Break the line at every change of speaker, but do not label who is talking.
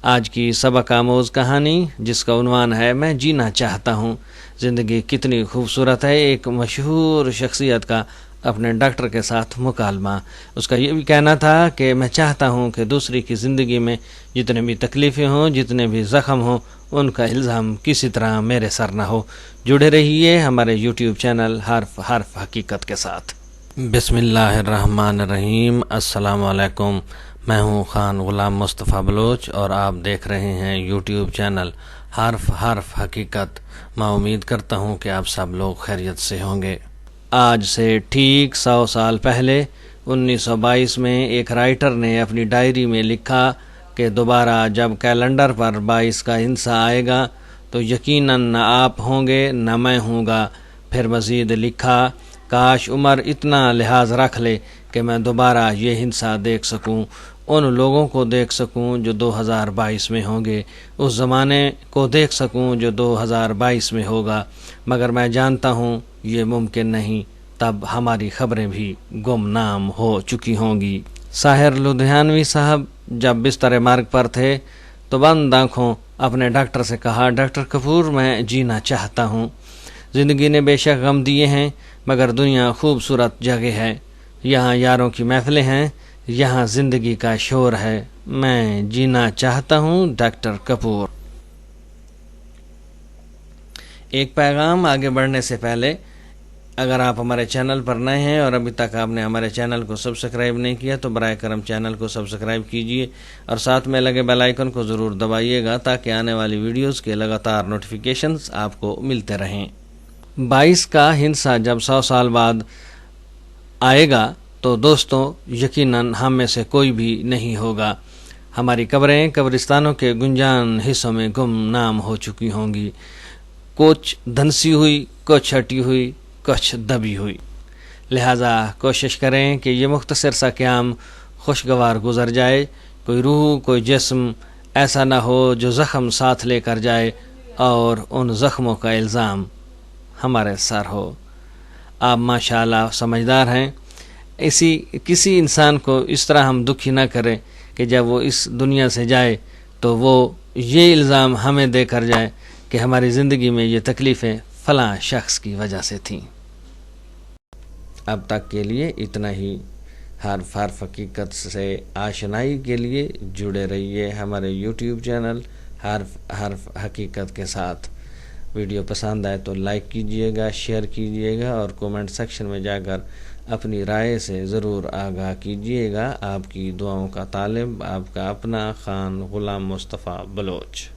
آج کی سبق آموز کہانی جس کا عنوان ہے میں جینا چاہتا ہوں۔ زندگی کتنی خوبصورت ہے، ایک مشہور شخصیت کا اپنے ڈاکٹر کے ساتھ مکالمہ۔ اس کا یہ بھی کہنا تھا کہ میں چاہتا ہوں کہ دوسری کی زندگی میں جتنے بھی تکلیفیں ہوں، جتنے بھی زخم ہوں، ان کا الزام کسی طرح میرے سر نہ ہو۔ جڑے رہیے ہمارے یوٹیوب چینل حرف حقیقت کے ساتھ۔ بسم اللہ الرحمن الرحیم۔ السلام علیکم، میں ہوں خان غلام مصطفیٰ بلوچ اور آپ دیکھ رہے ہیں یوٹیوب چینل حرف حقیقت۔ میں امید کرتا ہوں کہ آپ سب لوگ خیریت سے ہوں گے۔ آج سے ٹھیک 100 سال پہلے 1922 میں ایک رائٹر نے اپنی ڈائری میں لکھا کہ دوبارہ جب کیلنڈر پر 22 کا ہندسہ آئے گا تو یقیناً نہ آپ ہوں گے نہ میں ہوں گا۔ پھر مزید لکھا، کاش عمر اتنا لحاظ رکھ لے کہ میں دوبارہ یہ ہندسہ دیکھ سکوں، ان لوگوں کو دیکھ سکوں جو 2022 میں ہوں گے، اس زمانے کو دیکھ سکوں جو 2022 میں ہوگا، مگر میں جانتا ہوں یہ ممکن نہیں، تب ہماری خبریں بھی گمنام ہو چکی ہوں گی۔ ساحر لدھیانوی صاحب جب بستر مرگ پر تھے تو بند آنکھوں اپنے ڈاکٹر سے کہا، ڈاکٹر کپور میں جینا چاہتا ہوں۔ زندگی نے بے شک غم دیے ہیں مگر دنیا خوبصورت جگہ ہے، یہاں یاروں کی محفلیں ہیں، یہاں زندگی کا شور ہے، میں جینا چاہتا ہوں ڈاکٹر کپور۔ ایک پیغام آگے بڑھنے سے پہلے، اگر آپ ہمارے چینل پر نئے ہیں اور ابھی تک آپ نے ہمارے چینل کو سبسکرائب نہیں کیا تو براہ کرم چینل کو سبسکرائب کیجئے اور ساتھ میں لگے بیل آئیکن کو ضرور دبائیے گا تاکہ آنے والی ویڈیوز کے لگاتار نوٹیفیکیشنز آپ کو ملتے رہیں۔ 22 کا ہندسہ جب 100 سال بعد آئے گا تو دوستوں یقیناً ہم میں سے کوئی بھی نہیں ہوگا۔ ہماری قبریں قبرستانوں کے گنجان حصوں میں گمنام ہو چکی ہوں گی، کچھ دھنسی ہوئی، کچھ ہٹی ہوئی، کچھ دبی ہوئی۔ لہٰذا کوشش کریں کہ یہ مختصر سا قیام خوشگوار گزر جائے، کوئی روح کوئی جسم ایسا نہ ہو جو زخم ساتھ لے کر جائے اور ان زخموں کا الزام ہمارے سر ہو۔ آپ ماشاءاللہ سمجھدار ہیں، کسی انسان کو اس طرح ہم دکھی نہ کریں کہ جب وہ اس دنیا سے جائے تو وہ یہ الزام ہمیں دے کر جائے کہ ہماری زندگی میں یہ تکلیفیں فلاں شخص کی وجہ سے تھیں۔ اب تک کے لیے اتنا ہی۔ حرف حقیقت سے آشنائی کے لیے جڑے رہیے ہمارے یوٹیوب چینل حرف حقیقت کے ساتھ۔ ویڈیو پسند آئے تو لائک کیجئے گا، شیئر کیجئے گا اور کومنٹ سیکشن میں جا کر اپنی رائے سے ضرور آگاہ کیجئے گا۔ آپ کی دعاؤں کا طالب، آپ کا اپنا خان غلام مصطفیٰ بلوچ۔